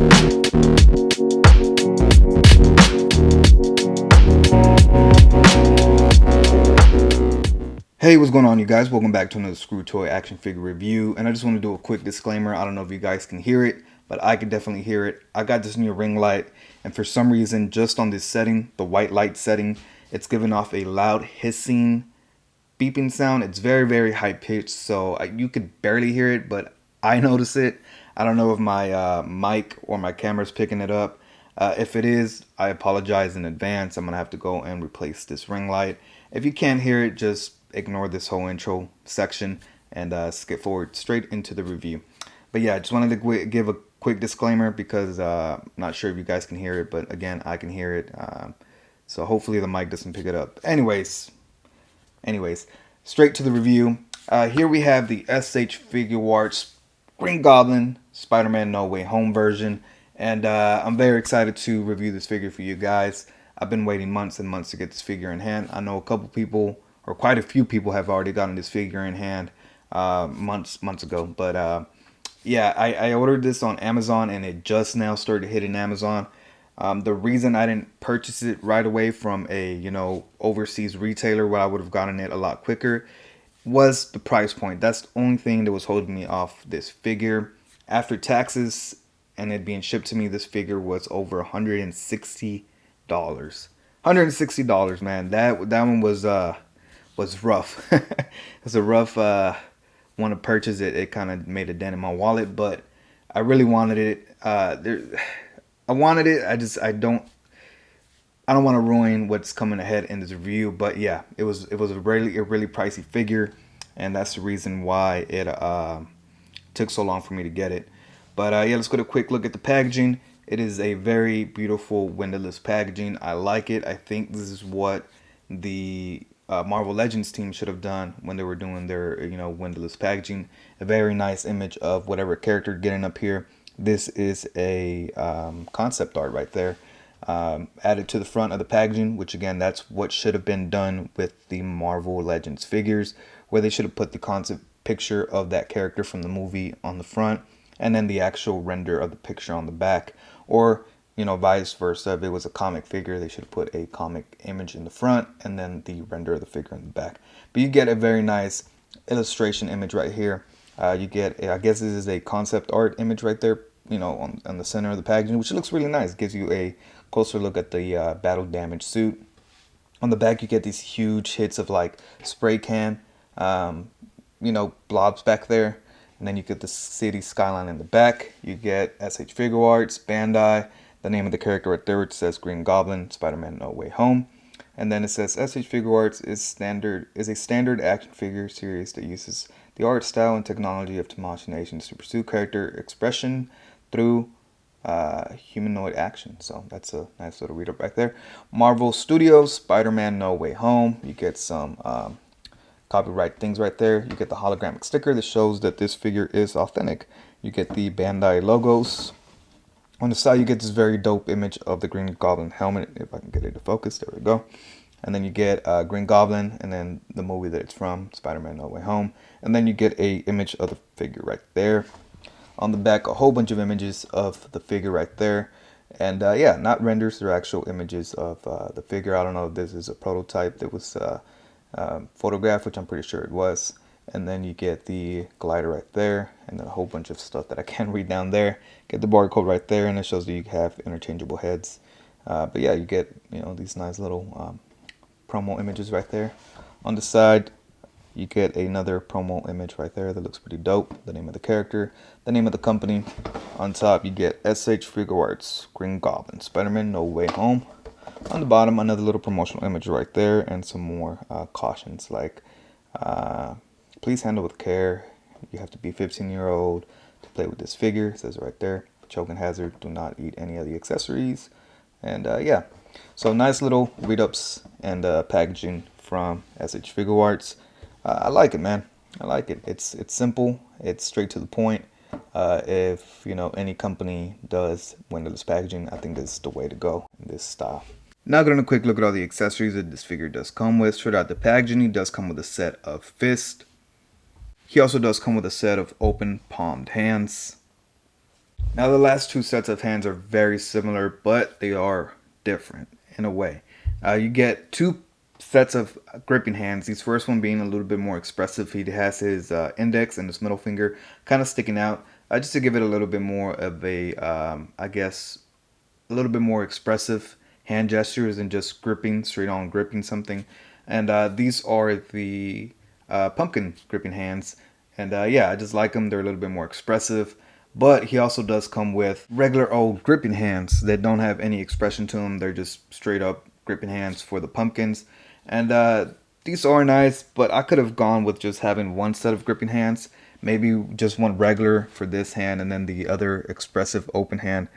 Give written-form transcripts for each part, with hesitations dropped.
Hey, what's going on, you guys? Welcome back to another Screw Toy action figure review. And I just want to do a quick disclaimer. I don't know if you guys can hear it, but I can definitely hear it. I got this new ring light, and for some reason, just on this setting, the white light setting, it's giving off a loud hissing, beeping sound. It's very, very high pitched, so you could barely hear it, but I notice it. I don't know if my mic or my camera's picking it up. If it is, I apologize in advance. I'm going to have to go and replace this ring light. If you can't hear it, just ignore this whole intro section and skip forward straight into the review. But yeah, I just wanted to give a quick disclaimer because I'm not sure if you guys can hear it, but again, I can hear it. So hopefully the mic doesn't pick it up. Anyways, straight to the review. Here we have the SH Figuarts Green Goblin Spider-Man No Way Home version. And I'm very excited to review this figure for you guys. I've been waiting months and months to get this figure in hand. I know a couple people, or quite a few people, have already gotten this figure in hand months ago. But yeah, I ordered this on Amazon, and it just now started hitting Amazon. The reason I didn't purchase it right away from a overseas retailer where I would have gotten it a lot quicker was the price point. That's the only thing that was holding me off this figure. After taxes and it being shipped to me, this figure was over $160. $160, man. That one was rough. It's a rough one to purchase it. It kind of made a dent in my wallet, but I really wanted it. I wanted it. I don't want to ruin what's coming ahead in this review, but yeah, it was a really pricey figure, and that's the reason why it took so long for me to get it. But yeah, let's go to a quick look at the packaging. It is a very beautiful windowless packaging. I like it. I think this is what the Marvel Legends team should have done when they were doing their windowless packaging. A very nice image of whatever character getting up here. This is a concept art right there, added to the front of the packaging, which again, that's what should have been done with the Marvel Legends figures, where they should have put the concept picture of that character from the movie on the front, and then the actual render of the picture on the back. Or vice versa. If it was a comic figure, they should have put a comic image in the front and then the render of the figure in the back. But you get a very nice illustration image right here. You get, I guess this is a concept art image right there, on the center of the packaging, which looks really nice. It gives you a closer look at the battle damaged suit. On the back, you get these huge hits of like spray can, blobs back there. And then you get the city skyline in the back. You get SH Figuarts, Bandai, the name of the character right there, which says Green Goblin, Spider-Man No Way Home. And then it says SH Figuarts is a standard action figure series that uses the art style and technology of Tamashii Nations to pursue character expression through humanoid action. So that's a nice little read up right there. Marvel Studios, Spider-Man No Way Home. You get some copyright things right there. You get the holographic sticker that shows that this figure is authentic. You get the Bandai logos. On the side, you get this very dope image of the Green Goblin helmet, if I can get it to focus. There we go. And then you get Green Goblin, and then the movie that it's from, Spider-Man No Way Home. And then you get a image of the figure right there. On the back, a whole bunch of images of the figure right there. And yeah, not renders, they're actual images of the figure. I don't know if this is a prototype that was photograph, which I'm pretty sure it was. And then you get the glider right there, and then a whole bunch of stuff that I can't read down there. Get the barcode right there, and it shows that you have interchangeable heads. But yeah, you get these nice little promo images right there. On the side, you get another promo image right there that looks pretty dope. The name of the character, the name of the company. On top, you get SH Figuarts Green Goblin Spider-Man No Way Home. On the bottom, another little promotional image right there, and some more cautions like please handle with care. You have to be 15-year-old to play with this figure. It says right there. Choking hazard. Do not eat any of the accessories. And yeah, so nice little read-ups and packaging from SH Figuarts. I like it, man. I like it. It's simple. It's straight to the point. If any company does windowless packaging, I think this is the way to go in this style. Now getting a quick look at all the accessories that this figure does come with. Straight out the packaging, he does come with a set of fists. He also does come with a set of open palmed hands. Now, the last two sets of hands are very similar, but they are different in a way. You get two sets of gripping hands. These first one being a little bit more expressive. He has his index and his middle finger kind of sticking out, just to give it a little bit more of a, I guess, a little bit more expressive hand gestures than just gripping, straight on gripping something. And these are the pumpkin gripping hands. And yeah, I just like them. They're a little bit more expressive. But he also does come with regular old gripping hands that don't have any expression to them. They're just straight up gripping hands for the pumpkins. And these are nice, but I could have gone with just having one set of gripping hands. Maybe just one regular for this hand and then the other expressive open hand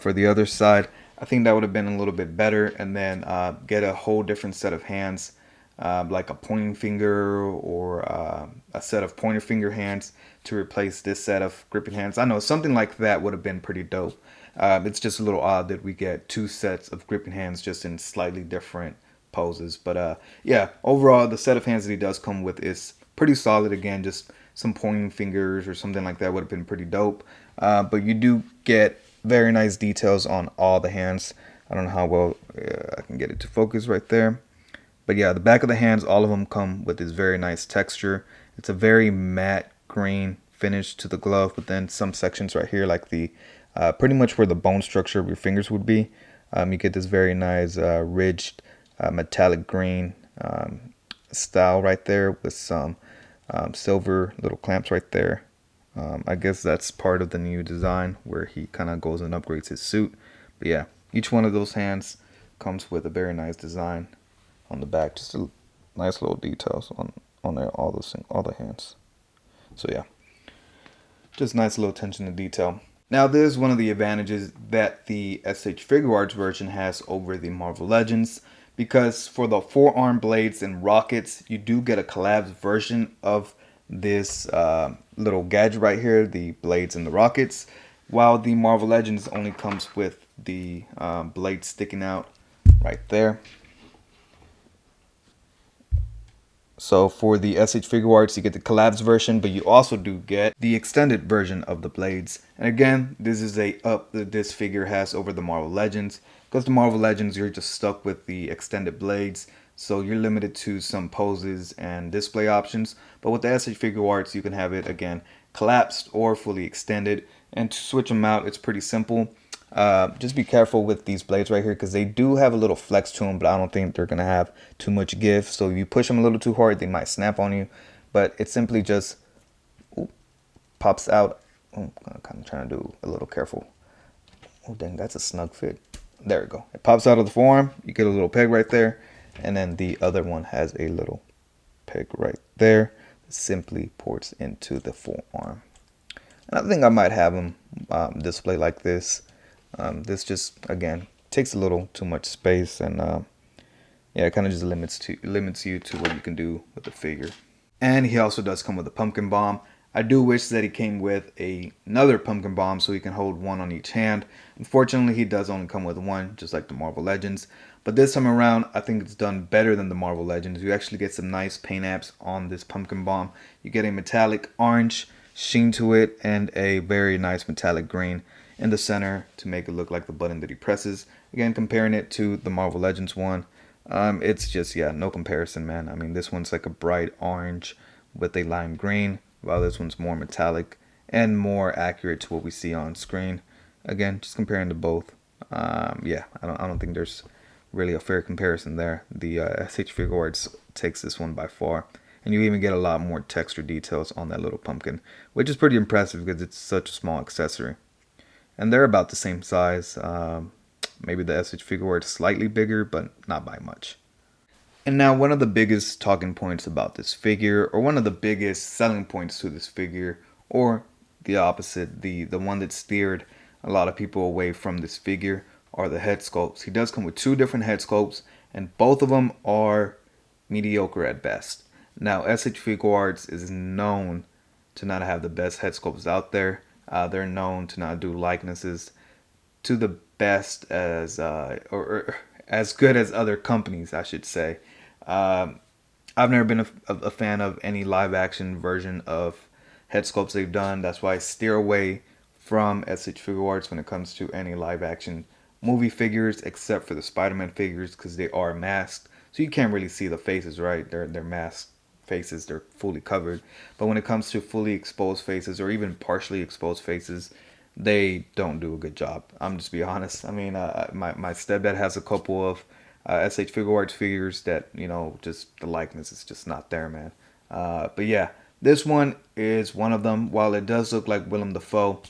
for the other side. I think that would have been a little bit better, and then get a whole different set of hands, like a pointing finger or a set of pointer finger hands to replace this set of gripping hands. I know something like that would have been pretty dope. It's just a little odd that we get two sets of gripping hands just in slightly different poses. But yeah, overall, the set of hands that he does come with is pretty solid. Again, just some pointing fingers or something like that would have been pretty dope. But you do get very nice details on all the hands. I don't know how well I can get it to focus right there. But yeah, the back of the hands, all of them come with this very nice texture. It's a very matte green finish to the glove, but then some sections right here, like the pretty much where the bone structure of your fingers would be, you get this very nice ridged metallic green style right there with some silver little clamps right there. I guess that's part of the new design where he kind of goes and upgrades his suit. But yeah, each one of those hands comes with a very nice design on the back, just a nice little details on there, all the hands. So yeah, just nice little attention to detail. Now, this is one of the advantages that the SH Figuarts version has over the Marvel Legends, because for the forearm blades and rockets, you do get a collabed version of this little gadget right here, the blades and the rockets, while the Marvel Legends only comes with the blade sticking out right there. So for the SH Figuarts, you get the collabs version, but you also do get the extended version of the blades. And again, this is a up that this figure has over the Marvel Legends, because the Marvel Legends, you're just stuck with the extended blades, so you're limited to some poses and display options. But with the SH Figuarts, you can have it again collapsed or fully extended, and to switch them out, it's pretty simple. Just be careful with these blades right here, because they do have a little flex to them, but I don't think they're going to have too much give. So if you push them a little too hard, they might snap on you. But it simply just pops out. I'm kind of trying to do a little careful. Oh, dang, that's a snug fit. There we go. It pops out of the forearm. You get a little peg right there. And then the other one has a little peg right there. Simply ports into the forearm. And I think I might have them display like this. This just, again, takes a little too much space, and yeah, it kind of just limits you to what you can do with the figure. And he also does come with a pumpkin bomb. I do wish that he came with another pumpkin bomb so he can hold one on each hand. Unfortunately, he does only come with one, just like the Marvel Legends. But this time around, I think it's done better than the Marvel Legends. You actually get some nice paint apps on this pumpkin bomb. You get a metallic orange sheen to it and a very nice metallic green in the center to make it look like the button that he presses. Again, comparing it to the Marvel Legends one, it's just, yeah, no comparison, man. I mean, this one's like a bright orange with a lime green, while this one's more metallic and more accurate to what we see on screen. Again, just comparing to both, yeah, I don't think there's really a fair comparison there. The SH Figuarts takes this one by far. And you even get a lot more texture details on that little pumpkin, which is pretty impressive because it's such a small accessory. And they're about the same size. Maybe the SH Figuarts slightly bigger, but not by much. And now, one of the biggest talking points about this figure, or one of the biggest selling points to this figure, or the opposite, the one that steered a lot of people away from this figure, are the head sculpts. He does come with two different head sculpts, and both of them are mediocre at best. Now, SH Figuarts is known to not have the best head sculpts out there. They're known to not do likenesses to the best as, or as good as other companies, I should say. I've never been a fan of any live action version of head sculpts they've done. That's why I steer away from SH Figuarts when it comes to any live action movie figures, except for the Spider-Man figures because they are masked, so you can't really see the faces, right? They're masked faces, they're fully covered. But when it comes to fully exposed faces or even partially exposed faces, they don't do a good job. I'm just be honest. I mean, my stepdad has a couple of SH Figuarts figures that, just the likeness is just not there, man. But yeah, this one is one of them. While it does look like Willem Dafoe,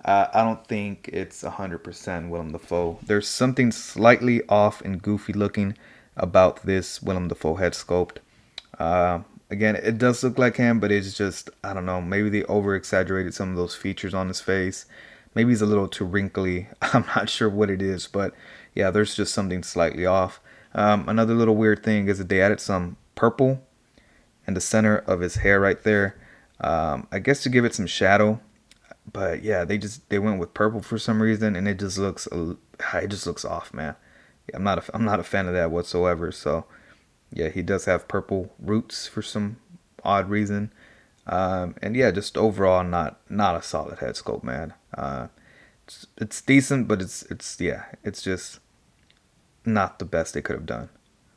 I don't think it's 100% Willem Dafoe. There's something slightly off and goofy looking about this Willem Dafoe head sculpt. Again, it does look like him, but it's just, I don't know, maybe they over exaggerated some of those features on his face. Maybe he's a little too wrinkly. I'm not sure what it is, but yeah, there's just something slightly off. Another little weird thing is that they added some purple in the center of his hair right there. I guess to give it some shadow, but yeah, they went with purple for some reason, and it just looks off, man. I'm not a fan of that whatsoever. So yeah, he does have purple roots for some odd reason. And yeah, just overall not a solid head sculpt, man. It's decent, but it's just not the best they could have done.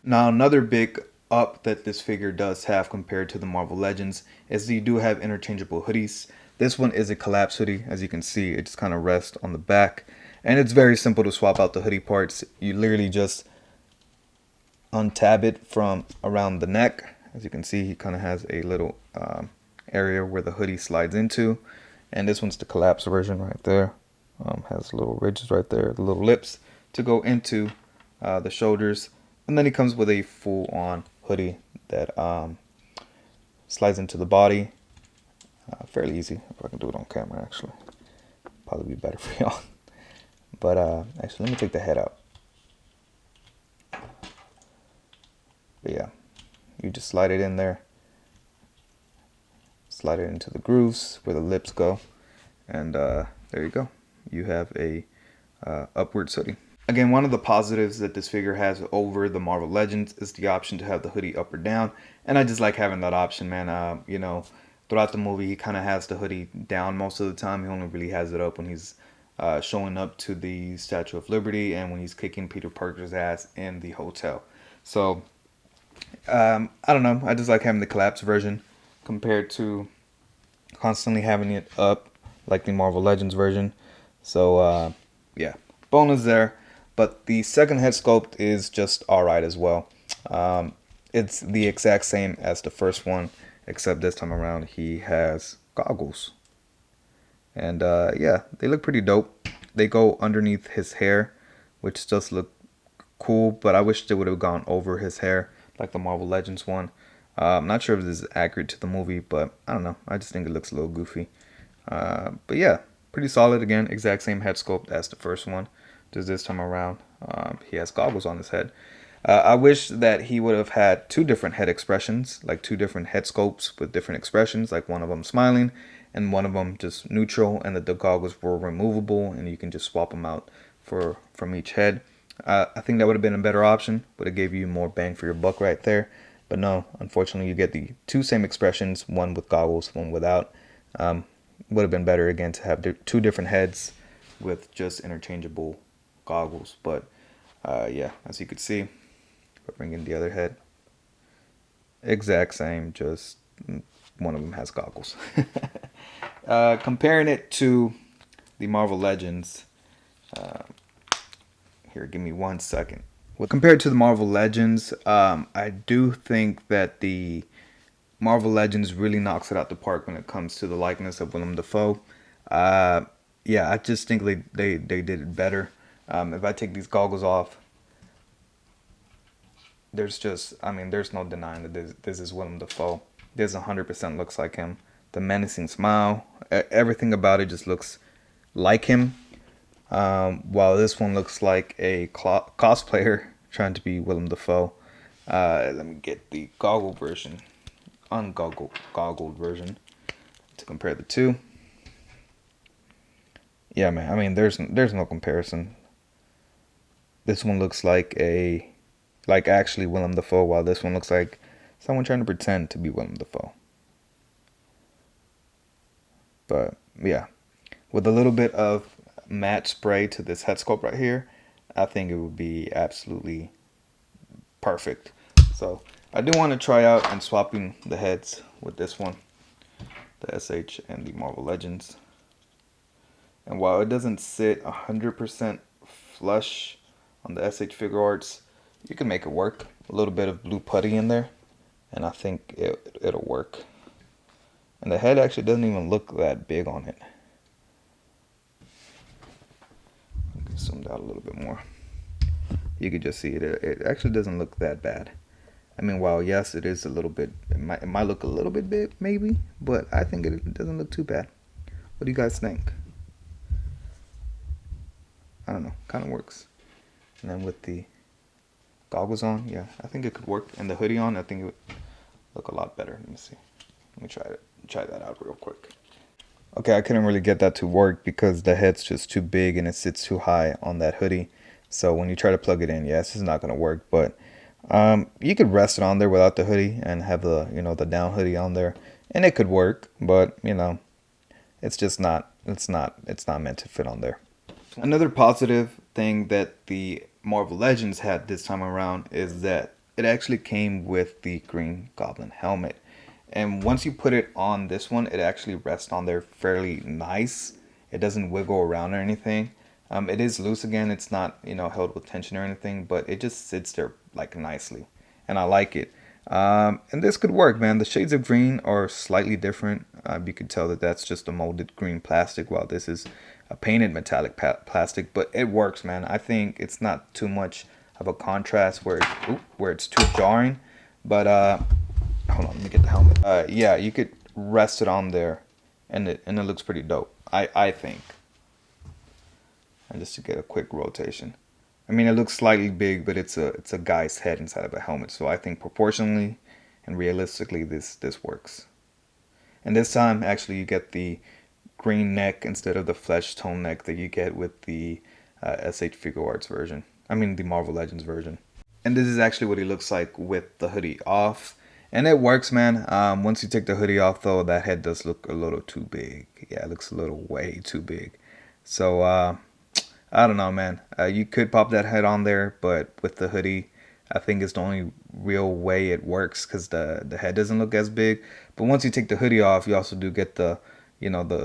Now, another big up that this figure does have compared to the Marvel Legends is that you do have interchangeable hoodies. This one is a collapse hoodie. As you can see, it just kind of rests on the back. And it's very simple to swap out the hoodie parts. You literally just untab it from around the neck. As you can see, he kind of has a little area where the hoodie slides into. And this one's the collapse version right there. Has little ridges right there, the little lips to go into the shoulders. And then he comes with a full-on hoodie that slides into the body. Fairly easy. If I can do it on camera, actually. Probably be better for y'all. But actually, let me take the head out. But yeah, you just slide it in there. Slide it into the grooves where the lips go. And there you go. You have a upward hoodie. Again, one of the positives that this figure has over the Marvel Legends is the option to have the hoodie up or down. And I just like having that option, man. Throughout the movie, he kind of has the hoodie down most of the time. He only really has it up when he's showing up to the Statue of Liberty and when he's kicking Peter Parker's ass in the hotel. So, I don't know. I just like having the collapse version compared to constantly having it up like the Marvel Legends version. So, yeah, bonus there. But the second head sculpt is just alright as well. It's the exact same as the first one, except this time around he has goggles. And yeah, they look pretty dope. They go underneath his hair, which does look cool, but I wish they would have gone over his hair like the Marvel Legends one. I'm not sure if this is accurate to the movie, but I don't know. I just think it looks a little goofy. But yeah, pretty solid. Again, exact same head sculpt as the first one. Just this time around, he has goggles on his head. I wish that he would have had two different head expressions, like two different head sculpts with different expressions, like one of them smiling and one of them just neutral, and that the goggles were removable and you can just swap them out from each head. I think that would have been a better option, but it gave you more bang for your buck right there. But no, unfortunately, you get the two same expressions, one with goggles, one without. Would have been better, again, to have two different heads with just interchangeable goggles. But yeah, as you could see, if I bring in the other head, exact same, just one of them has goggles. Comparing it to the Marvel Legends, here, give me 1 second. Well, compared to the Marvel Legends, I do think that the Marvel Legends really knocks it out the park when it comes to the likeness of Willem Dafoe. Yeah, I just think they did it better. If I take these goggles off, there's no denying that this is Willem Dafoe. This 100% looks like him. The menacing smile, everything about it just looks like him. While this one looks like a cosplayer trying to be Willem Dafoe. Let me get the goggled version, goggled version to compare the two. Yeah, man. I mean, there's no comparison. This one looks like actually Willem Dafoe, while this one looks like someone trying to pretend to be Willem Dafoe. But yeah, With a little bit of matte spray to this head sculpt right here, I think it would be absolutely perfect. So I do want to try out and swapping the heads with this one, the SH and the Marvel Legends. And while it doesn't sit 100% flush on the SH figuarts, you can make it work. A little bit of blue putty in there, and I think it'll work. And the head actually doesn't even look that big on it. Zoomed out a little bit more. You could just see it. It actually doesn't look that bad. I mean, while yes, it is a little bit. It might look a little bit big, maybe, but I think it doesn't look too bad. What do you guys think? I don't know. Kind of works. And then with the goggles on, yeah, I think it could work. And the hoodie on, I think it would look a lot better. Let me see. Let me try that out real quick. Okay, I couldn't really get that to work because the head's just too big and it sits too high on that hoodie. So when you try to plug it in, yes, it's not going to work. But you could rest it on there without the hoodie and have the the down hoodie on there, and it could work. But it's just not. It's not meant to fit on there. Another positive thing that the Marvel Legends had this time around is that it actually came with the Green Goblin helmet. And once you put it on this one, it actually rests on there fairly nice. It doesn't wiggle around or anything. It is loose again. It's not, held with tension or anything, but it just sits there like nicely. And I like it. And this could work, man. The shades of green are slightly different. You could tell that that's just a molded green plastic, while this is a painted metallic plastic. But it works, man. I think it's not too much of a contrast where it's too jarring. But hold on, let me get the helmet. Yeah, you could rest it on there, and it looks pretty dope. I think. And just to get a quick rotation. I mean, it looks slightly big, but it's a guy's head inside of a helmet. So I think proportionally and realistically, this works. And this time, actually, you get the green neck instead of the flesh tone neck that you get with the SH Figuarts version. I mean, the Marvel Legends version. And this is actually what he looks like with the hoodie off. And it works, man. Once you take the hoodie off, though, that head does look a little too big. Yeah, it looks a little way too big. So, I don't know, man. You could pop that head on there, but with the hoodie, I think it's the only real way it works because the head doesn't look as big. But once you take the hoodie off, you also do get the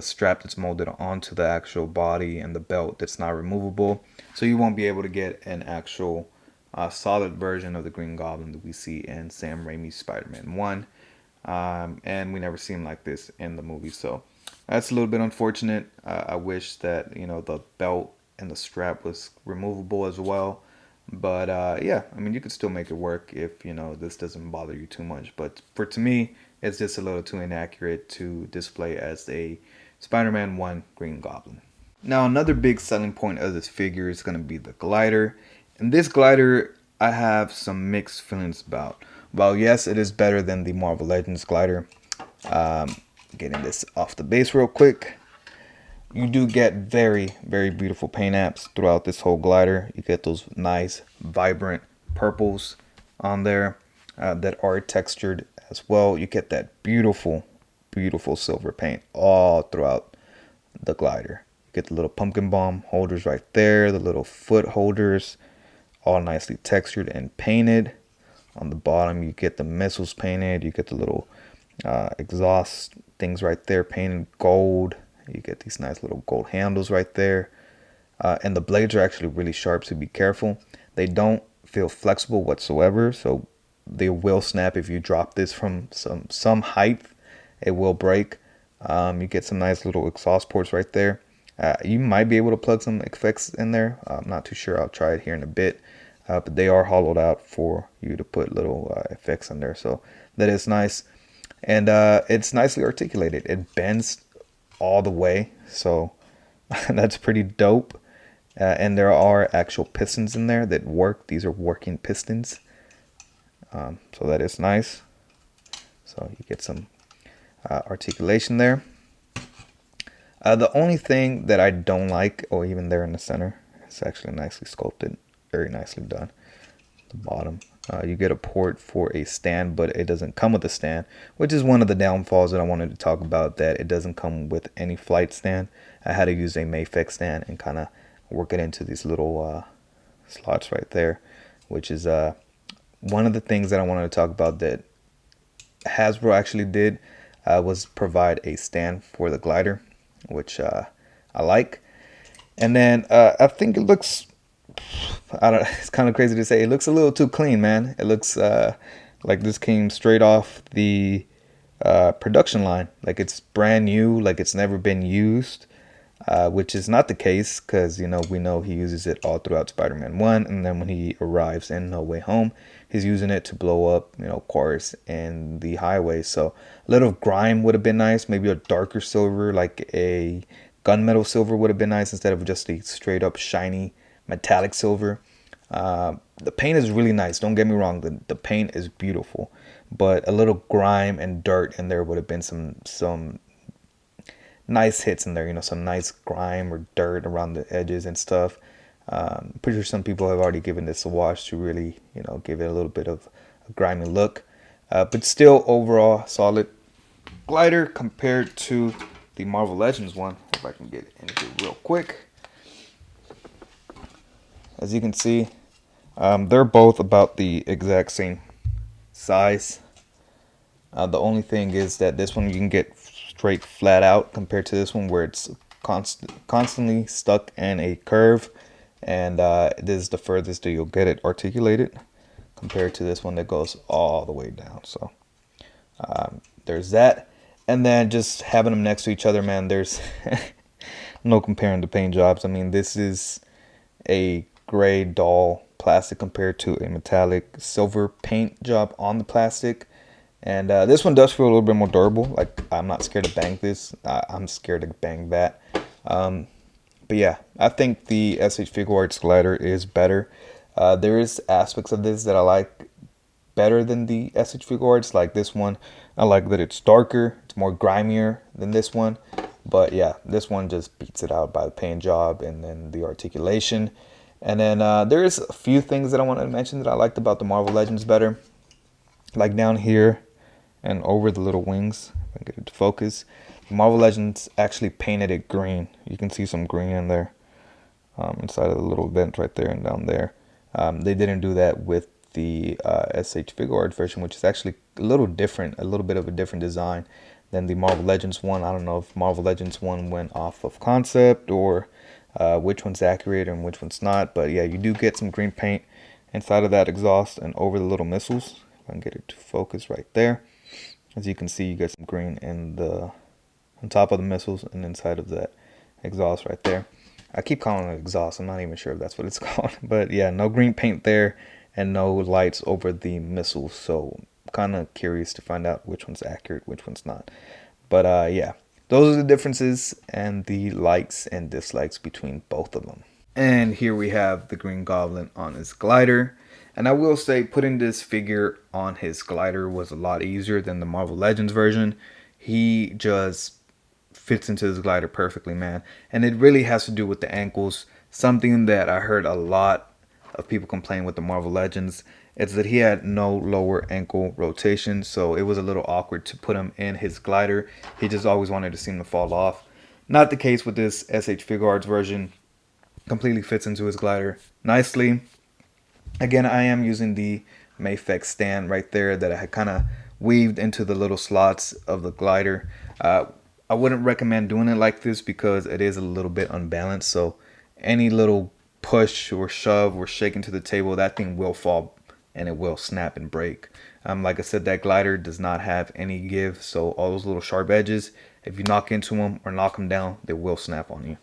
strap that's molded onto the actual body and the belt that's not removable. So you won't be able to get an actual solid version of the Green Goblin that we see in Sam Raimi's Spider-Man 1. And we never see him like this in the movie. So that's a little bit unfortunate. I wish that, the belt and the strap was removable as well. But yeah, I mean, you could still make it work if, this doesn't bother you too much. But to me, it's just a little too inaccurate to display as a Spider-Man 1 Green Goblin. Now, another big selling point of this figure is going to be the glider. And this glider, I have some mixed feelings about. While yes, it is better than the Marvel Legends glider. Getting this off the base real quick. You do get very, very beautiful paint apps throughout this whole glider. You get those nice, vibrant purples on there that are textured as well. You get that beautiful, beautiful silver paint all throughout the glider. You get the little pumpkin bomb holders right there, the little foot holders, all nicely textured and painted. On the bottom, you get the missiles painted. You get the little exhaust things right there painted gold. You get these nice little gold handles right there. And the blades are actually really sharp, so be careful. They don't feel flexible whatsoever, so they will snap if you drop this from some height. It will break. You get some nice little exhaust ports right there. You might be able to plug some effects in there. I'm not too sure. I'll try it here in a bit. But they are hollowed out for you to put little effects in there. So that is nice. And it's nicely articulated. It bends all the way. So that's pretty dope. And there are actual pistons in there that work. These are working pistons. So that is nice. So you get some articulation there. The only thing that I don't like, even there in the center, it's actually nicely sculpted. Very nicely done. the bottom. You get a port for a stand, but it doesn't come with a stand, which is one of the downfalls that I wanted to talk about, that it doesn't come with any flight stand. I had to use a Mayfix stand and kind of work it into these little slots right there, which is one of the things that I wanted to talk about that Hasbro actually did was provide a stand for the glider, which I like. And then I think it looks, I don't. It's kind of crazy to say. It looks a little too clean, man. It looks like this came straight off the production line. Like it's brand new. Like it's never been used, which is not the case because we know he uses it all throughout Spider-Man 1, and then when he arrives in No Way Home, he's using it to blow up, cars in the highway. So a little grime would have been nice. Maybe a darker silver, like a gunmetal silver, would have been nice instead of just a straight up shiny metallic silver. The paint is really nice. Don't get me wrong. The paint is beautiful, but a little grime and dirt in there would have been some nice hits in there. Some nice grime or dirt around the edges and stuff. Pretty sure some people have already given this a wash to really, give it a little bit of a grimy look. But still, overall, solid glider compared to the Marvel Legends one. If I can get it in here real quick. As you can see, they're both about the exact same size. The only thing is that this one you can get straight flat out compared to this one where it's constantly stuck in a curve, and this is the furthest that you'll get it articulated compared to this one that goes all the way down. So there's that. And then just having them next to each other, man, there's no comparing the paint jobs. I mean, this is a gray dull plastic compared to a metallic silver paint job on the plastic. And this one does feel a little bit more durable. Like, I'm not scared to bang this. I'm scared to bang that. But yeah, I think the SH Figuarts glider is better. There is aspects of this that I like better than the SH Figuarts. Like this one, I like that it's darker. It's more grimier than this one. But yeah, this one just beats it out by the paint job and then the articulation. And then there's a few things that I wanted to mention that I liked about the Marvel Legends better. Like down here and over the little wings, if I can get it to focus, the Marvel Legends actually painted it green. You can see some green in there inside of the little vent right there and down there. They didn't do that with the SH Figuarts version, which is actually a little different, a little bit of a different design than the Marvel Legends one. I don't know if Marvel Legends one went off of concept or which one's accurate and which one's not. But yeah, you do get some green paint inside of that exhaust and over the little missiles. If I can get it to focus right there. As you can see, you get some green on top of the missiles and inside of that exhaust right there. I keep calling it exhaust. I'm not even sure if that's what it's called. But yeah, no green paint there and no lights over the missiles. So kind of curious to find out which one's accurate, which one's not. But yeah, those are the differences and the likes and dislikes between both of them. And here we have the Green Goblin on his glider. And I will say putting this figure on his glider was a lot easier than the Marvel Legends version. He just fits into his glider perfectly, man. And it really has to do with the ankles. Something that I heard a lot of people complain with the Marvel Legends is that he had no lower ankle rotation. So it was a little awkward to put him in his glider. He just always wanted to seem to fall off. Not the case with this SH Figuarts version. Completely fits into his glider nicely. Again, I am using the Mayfix stand right there that I had kind of weaved into the little slots of the glider. I wouldn't recommend doing it like this because it is a little bit unbalanced. So any little push or shove or shake into the table, that thing will fall and it will snap and break. Like I said, that glider does not have any give. So all those little sharp edges, if you knock into them or knock them down, they will snap on you.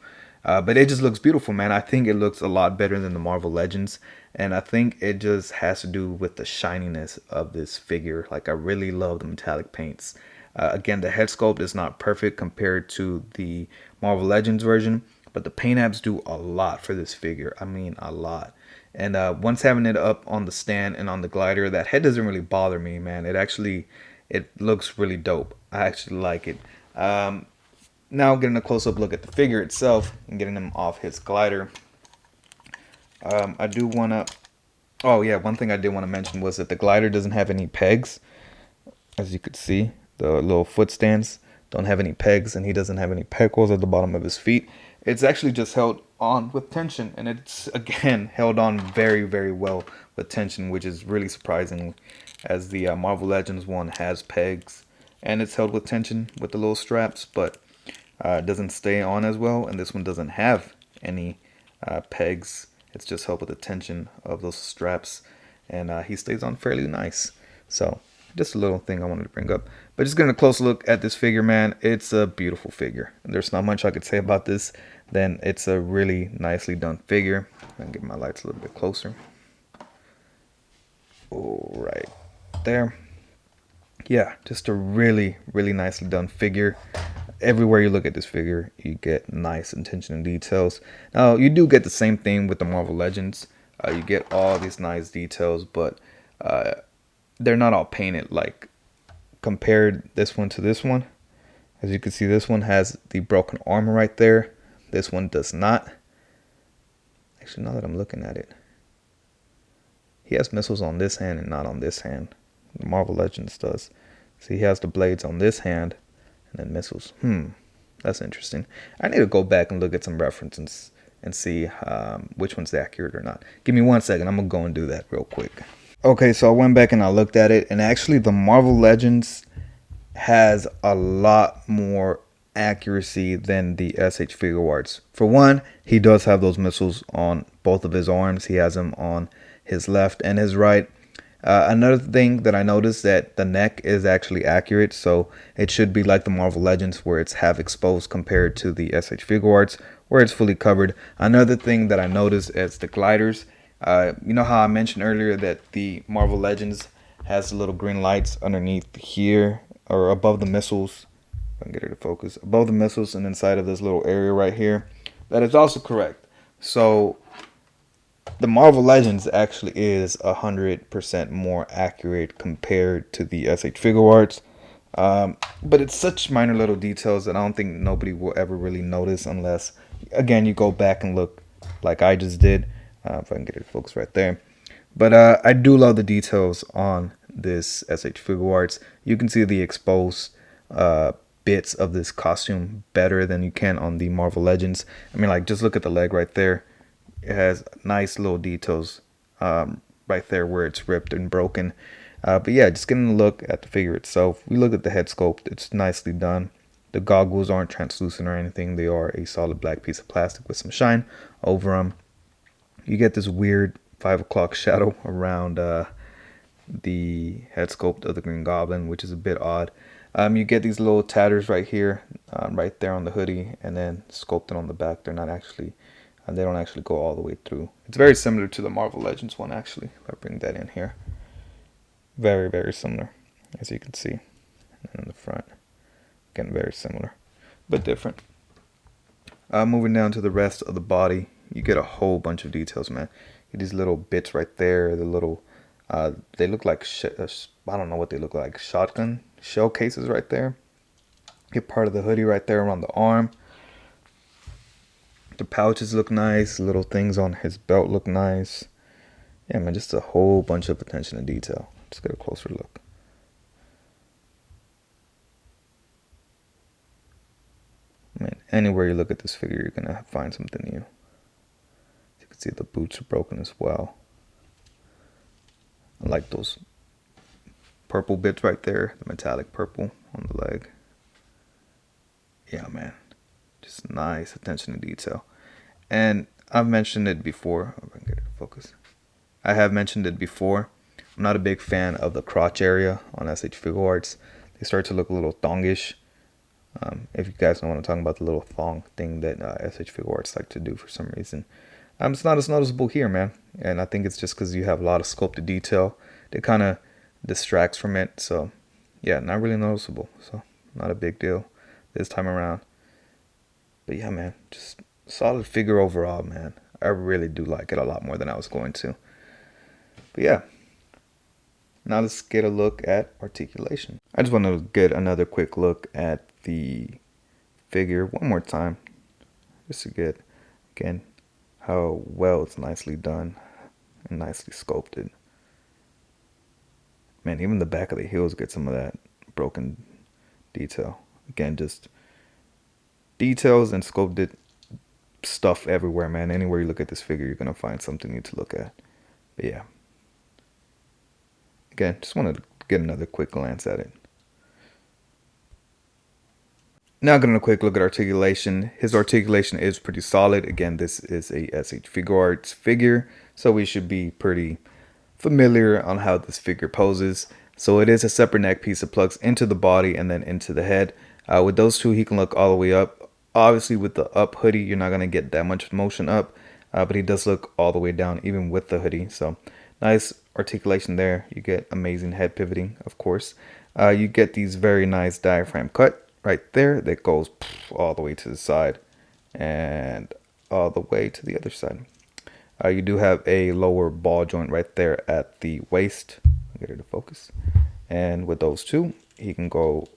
But it just looks beautiful, man. I think it looks a lot better than the Marvel Legends. And I think it just has to do with the shininess of this figure. Like, I really love the metallic paints. Again, the head sculpt is not perfect compared to the Marvel Legends version. But the paint apps do a lot for this figure. I mean, a lot. And once having it up on the stand and on the glider, that head doesn't really bother me, man. It looks really dope. I actually like it. Now getting a close-up look at the figure itself and getting him off his glider. I do want to Oh yeah, one thing I did want to mention was that the glider doesn't have any pegs. As you could see, the little foot stands don't have any pegs, and he doesn't have any peg holes at the bottom of his feet. It's actually just held on with tension, and it's again held on very, very well with tension, which is really surprising, as the Marvel Legends one has pegs and it's held with tension with the little straps, but it doesn't stay on as well. And this one doesn't have any pegs. It's just held with the tension of those straps, and he stays on fairly nice. So just a little thing I wanted to bring up. But just getting a close look at this figure, man, it's a beautiful figure. There's not much I could say about this. Then it's a really nicely done figure. I can get my lights a little bit closer. All right there. Yeah, just a really, really nicely done figure. Everywhere you look at this figure, you get nice attention and details. Now, you do get the same thing with the Marvel Legends. You get all these nice details, but they're not all painted. Like, compared this one to this one, as you can see, this one has the broken armor right there. This one does not. Actually, now that I'm looking at it, he has missiles on this hand and not on this hand. The Marvel Legends does. See, he has the blades on this hand and then missiles. That's interesting. I need to go back and look at some references and see which one's accurate or not. Give me 1 second. I'm going to go and do that real quick. Okay, so I went back and I looked at it, and actually the Marvel Legends has a lot more accuracy than the SH figuarts. For one, he does have those missiles on both of his arms. He has them on his left and his right. Another thing that I noticed, that the neck is actually accurate, so it should be like the Marvel Legends where it's half exposed compared to the SH figuarts where it's fully covered. Another thing that I noticed is the gliders. You know how I mentioned earlier that the Marvel Legends has the little green lights underneath here, or above the missiles. If I can get her to focus, above the missiles and inside of this little area right here. That is also correct. So the Marvel Legends actually is 100% more accurate compared to the SH figuarts. But it's such minor little details that I don't think nobody will ever really notice unless, again, you go back and look like I just did. If I can get it to focus right there. But I do love the details on this SH figuarts. You can see the exposed bits of this costume better than you can on the Marvel Legends. I mean, like, just look at the leg right there. It has nice little details right there where it's ripped and broken. But yeah, just getting a look at the figure itself. We look at the head sculpt. It's nicely done. The goggles aren't translucent or anything. They are a solid black piece of plastic with some shine over them. You get this weird 5 o'clock shadow around the head sculpt of the Green Goblin, which is a bit odd. You get these little tatters right here, right there on the hoodie, and then sculpted on the back. They're not actually, they don't actually go all the way through. It's very similar to the Marvel Legends one, actually. If I bring that in here, very, very similar, as you can see. And in the front, again, very similar, but different. Moving down to the rest of the body, you get a whole bunch of details, man. You get these little bits right there, the little, they look like, I don't know what they look like, shotgun shell cases right there. Get part of the hoodie right there around the arm. The pouches look nice, little things on his belt look nice. Yeah, man, just a whole bunch of attention to detail. Let's get a closer look. Man, anywhere you look at this figure, you're gonna find something new. You can see the boots are broken as well. I like those purple bits right there, the metallic purple on the leg. Yeah, man, just nice attention to detail. And I've mentioned it before. If I can get it to focus. I have mentioned it before. I'm not a big fan of the crotch area on SH figuarts. They start to look a little thongish. If you guys know what I'm talking about, the little thong thing that SH figuarts like to do for some reason. It's not as noticeable here, man. And I think it's just because you have a lot of sculpted detail. It kind of distracts from it. So, yeah, not really noticeable. So, not a big deal this time around. But yeah, man, just solid figure overall, man. I really do like it a lot more than I was going to. But yeah, now let's get a look at articulation. I just want to get another quick look at the figure one more time, just to get, again, how well it's nicely done. and nicely sculpted. Man, even the back of the heels get some of that broken detail. Again, just details and sculpted stuff everywhere, man. Anywhere you look at this figure, you're gonna find something new to look at. But yeah, again, just wanted to get another quick glance at it. Now getting a quick look at articulation. His articulation is pretty solid. Again, this is a SH Figuarts figure, so we should be pretty familiar on how this figure poses. So it is a separate neck piece that plugs into the body and then into the head. With those two, he can look all the way up. Obviously, with the up hoodie, you're not going to get that much motion up, but he does look all the way down, even with the hoodie. So nice articulation there. You get amazing head pivoting, of course. You get these very nice diaphragm cut right there that goes all the way to the side and all the way to the other side. You do have a lower ball joint right there at the waist. I'll get it to focus. And with those two, he can go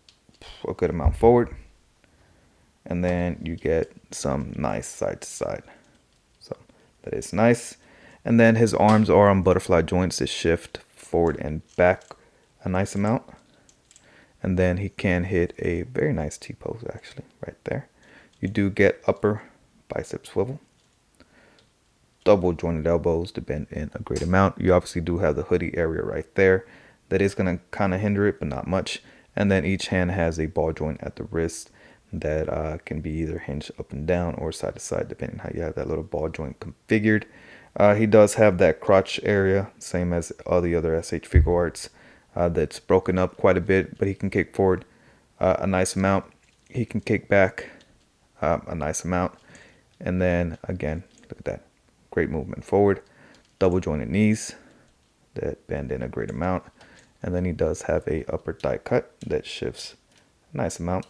a good amount forward. And then you get some nice side to side. So that is nice. And then his arms are on butterfly joints that shift forward and back a nice amount. And then he can hit a very nice T-pose actually right there. You do get upper bicep swivel. Double jointed elbows to bend in a great amount. You obviously do have the hoodie area right there. That is going to kind of hinder it, but not much. And then each hand has a ball joint at the wrist that can be either hinged up and down or side to side, depending how you have that little ball joint configured. He does have that crotch area, same as all the other SH Figuarts. That's broken up quite a bit, but he can kick forward a nice amount. He can kick back a nice amount. And then again, look at that. Great movement forward. Double jointed knees that bend in a great amount. And then he does have a upper thigh cut that shifts a nice amount.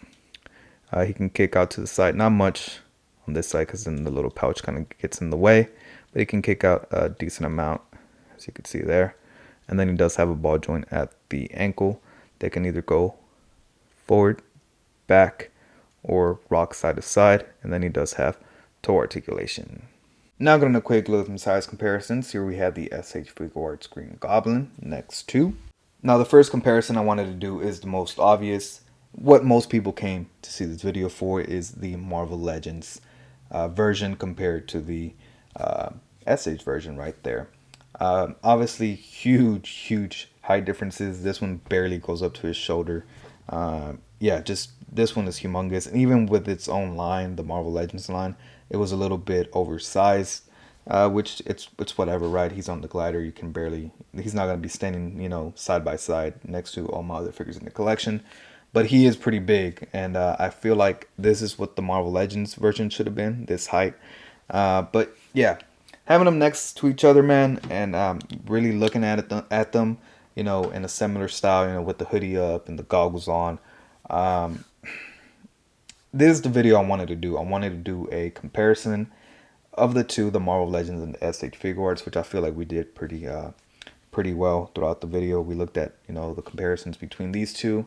He can kick out to the side, not much on this side because then the little pouch kind of gets in the way. But he can kick out a decent amount, as you can see there. And then he does have a ball joint at the ankle that can either go forward, back, or rock side to side. And then he does have toe articulation. Now getting a quick look at some size comparisons. Here we have the SH Figuarts Green Goblin next to. Now the first comparison I wanted to do is the most obvious. What most people came to see this video for is the Marvel Legends version compared to the SH version right there. Obviously huge height differences. This one barely goes up to his shoulder. Yeah, just this one is humongous. And even with its own line, the Marvel Legends line, it was a little bit oversized, which it's whatever, right? He's on the glider. You can barely, he's not going to be standing, you know, side by side next to all my other figures in the collection. But he is pretty big, and I feel like this is what the Marvel Legends version should have been, this height. But yeah, having them next to each other, man, and really looking at them, you know, in a similar style, you know, with the hoodie up and the goggles on. This is the video I wanted to do. I wanted to do a comparison of the two, the Marvel Legends and the SH Figuarts, which I feel like we did pretty well throughout the video. We looked at, you know, the comparisons between these two.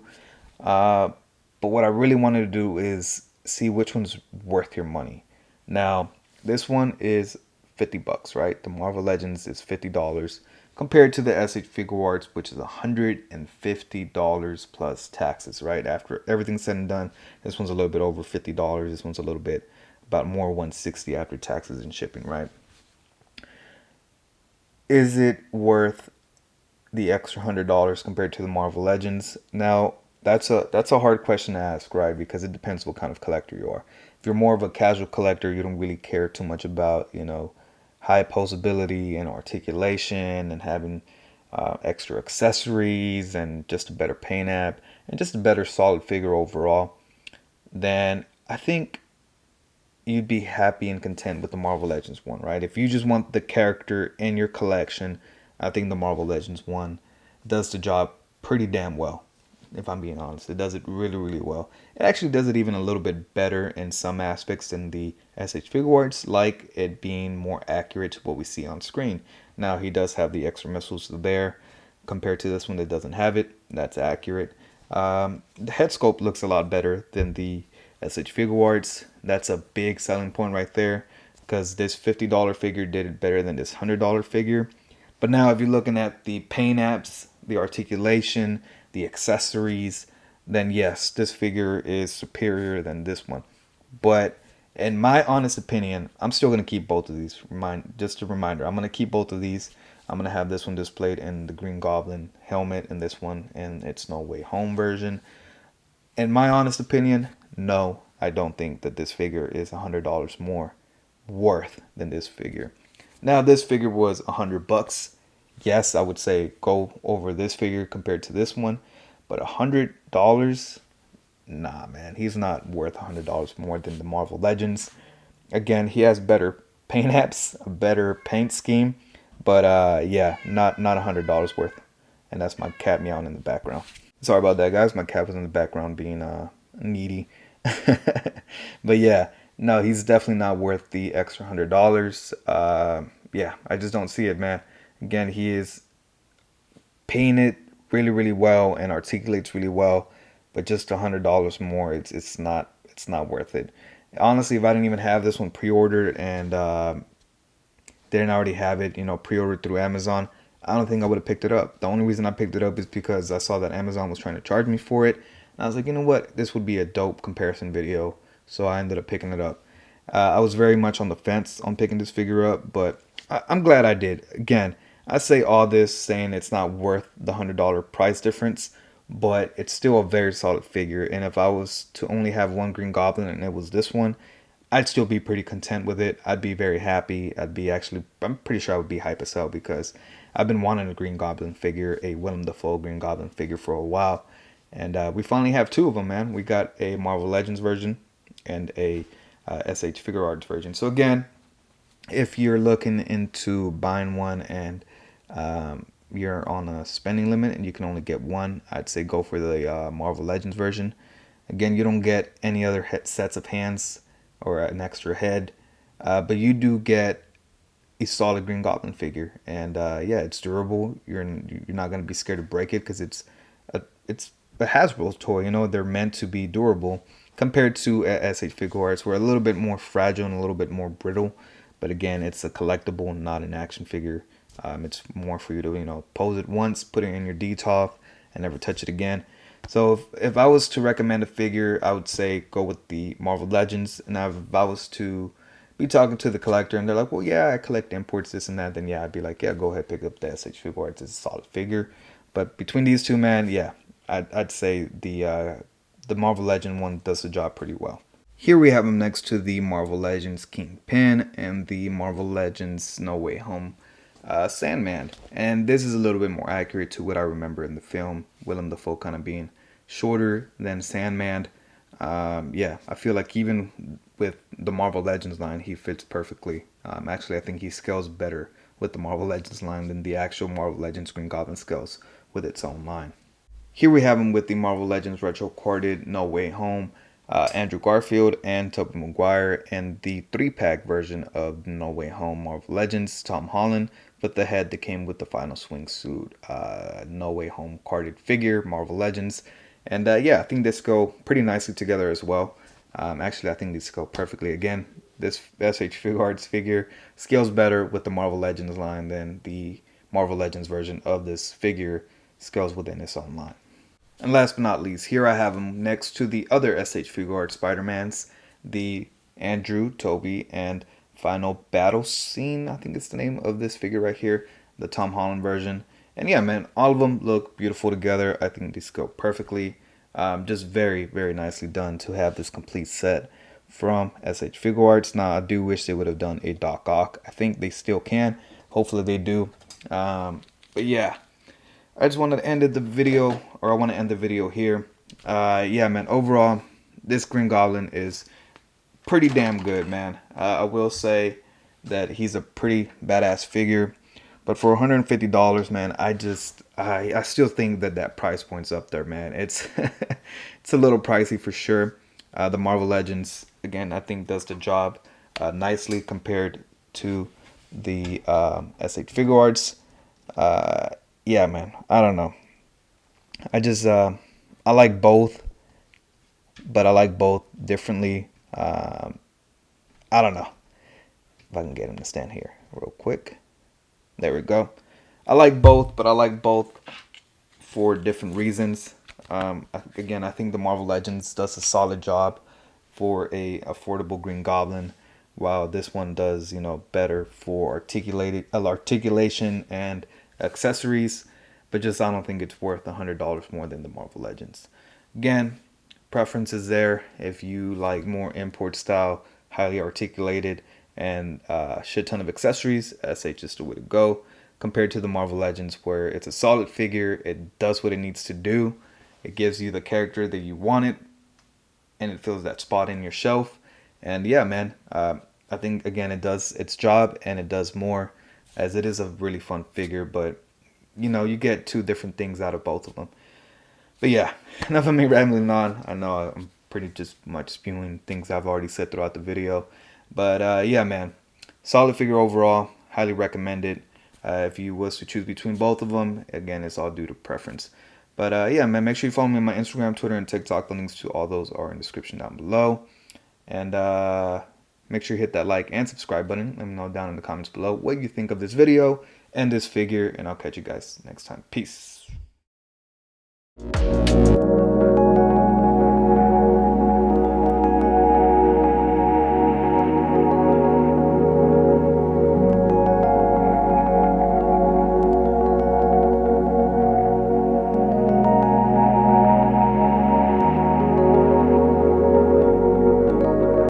But what I really wanted to do is see which one's worth your money. Now, this one is $50, right? The Marvel Legends is $50 compared to the SH Figuarts, which is $150 plus taxes, right? After everything's said and done, this one's a little bit over $50. This one's a little bit about more $160 after taxes and shipping, right? Is it worth the extra $100 compared to the Marvel Legends? Now, that's a hard question to ask, right? Because it depends what kind of collector you are. If you're more of a casual collector, you don't really care too much about, you know, high posability and articulation and having extra accessories and just a better paint app and just a better solid figure overall, then I think you'd be happy and content with the Marvel Legends one, right? If you just want the character in your collection, I think the Marvel Legends one does the job pretty damn well. If I'm being honest, it does it really well. It actually does it even a little bit better in some aspects than the SH Figuarts, like it being more accurate to what we see on screen. Now, he does have the extra missiles there compared to this one that doesn't have it. That's accurate. The head sculpt looks a lot better than the SH Figuarts. That's a big selling point right there, because this $50 figure did it better than this $100 figure. But now if you're looking at the paint apps, the articulation, the accessories, then yes, this figure is superior than this one. But in my honest opinion, I'm still gonna keep both of these. Just a reminder, I'm gonna keep both of these. I'm gonna have this one displayed in the Green Goblin helmet, and this one in its No Way Home version. In my honest opinion, no, I don't think that this figure is $100 more worth than this figure. Now, this figure was $100. Yes, I would say go over this figure compared to this one, but $100, nah, man, he's not worth $100 more than the Marvel Legends. Again, he has better paint apps, a better paint scheme, but yeah, not $100 worth. And that's my cat meowing in the background. Sorry about that, guys. My cat was in the background being needy. But yeah, no, he's definitely not worth the extra $100. Yeah, I just don't see it, man. Again, he is painted really, really well and articulates really well, but just $100 more, it's not worth it. Honestly, if I didn't even have this one pre-ordered and didn't already have it, pre-ordered through Amazon, I don't think I would have picked it up. The only reason I picked it up is because I saw that Amazon was trying to charge me for it. And I was like, you know what? This would be a dope comparison video. So I ended up picking it up. I was very much on the fence on picking this figure up, but I'm glad I did. Again, I say all this saying it's not worth the $100 price difference, but it's still a very solid figure. And if I was to only have one Green Goblin and it was this one, I'd still be pretty content with it. I'd be very happy. I'm pretty sure I would be hype as hell because I've been wanting a Green Goblin figure, a Willem Dafoe Green Goblin figure for a while. And we finally have two of them, man. We got a Marvel Legends version and a SH Figuarts version. So again, if you're looking into buying one and you're on a spending limit and you can only get one, I'd say go for the Marvel Legends version. Again, you don't get any other sets of hands or an extra head, but you do get a solid Green Goblin figure, and yeah, it's durable. You're not gonna be scared to break it because it's a Hasbro toy. They're meant to be durable compared to SH Figuarts, where a little bit more fragile and a little bit more brittle. But again, it's a collectible, not an action figure. It's more for you to pose it once, put it in your DTOF, and never touch it again. So if I was to recommend a figure, I would say go with the Marvel Legends. And if I was to be talking to the collector and they're like, well, yeah, I collect imports, this and that, then yeah, I'd be like, yeah, go ahead, pick up the SH Figuarts. It's a solid figure. But between these two, man, yeah, I'd say the Marvel Legend one does the job pretty well. Here we have him next to the Marvel Legends Kingpin and the Marvel Legends No Way Home Sandman. And this is a little bit more accurate to what I remember in the film, Willem Dafoe kind of being shorter than Sandman. Yeah, I feel like even with the Marvel Legends line, he fits perfectly. Actually, I think he scales better with the Marvel Legends line than the actual Marvel Legends Green Goblin scales with its own line. Here we have him with the Marvel Legends Retro Carded No Way Home, Andrew Garfield and Tobey Maguire, and the 3-pack version of No Way Home Marvel Legends, Tom Holland, with the head that came with the final swing suit, No Way Home carded figure, Marvel Legends. And yeah, I think this go pretty nicely together as well. Actually, I think these go perfectly. Again, this SH Figuarts figure scales better with the Marvel Legends line than the Marvel Legends version of this figure scales within its own line. And last but not least, here I have him next to the other SH Figuarts Spider-Mans, the Andrew, Tobey, and Final Battle Scene, I think it's the name of this figure right here, the Tom Holland version. And yeah, man, all of them look beautiful together. I think these go perfectly. Just very, very nicely done to have this complete set from SH Figuarts. Now, I do wish they would have done a Doc Ock. I think they still can. Hopefully they do. But yeah, I just wanted to end the video, or I want to end the video here. Yeah, man, overall, this Green Goblin is pretty damn good, man. I will say that he's a pretty badass figure. But for $150, man, I still think that price point's up there, man. It's it's a little pricey for sure. The Marvel Legends, again, I think does the job nicely compared to the SH Figuarts. Yeah, man, I don't know. I like both, but I like both differently. I don't know if I can get him to stand here real quick. There we go. I like both, but I like both for different reasons. Again, I think the Marvel Legends does a solid job for a affordable Green Goblin, while this one does, you know, better for articulation and accessories. But just I don't think it's worth $100 more than the Marvel Legends. Again, preference is there. If you like more import style, highly articulated, and a shit ton of accessories, SH is the way to go. Compared to the Marvel Legends, where it's a solid figure, it does what it needs to do, it gives you the character that you want it, and it fills that spot in your shelf. And yeah, man, I think again it does its job and it does more, as it is a really fun figure. But you know, you get two different things out of both of them. But yeah, enough of me rambling on. I know I'm pretty just much spewing things I've already said throughout the video. But yeah, man, solid figure overall. Highly recommend it. If you was to choose between both of them, again, it's all due to preference. But yeah, man, make sure you follow me on my Instagram, Twitter, and TikTok. The links to all those are in the description down below. And make sure you hit that like and subscribe button. Let me know down in the comments below what you think of this video and this figure. And I'll catch you guys next time. Peace.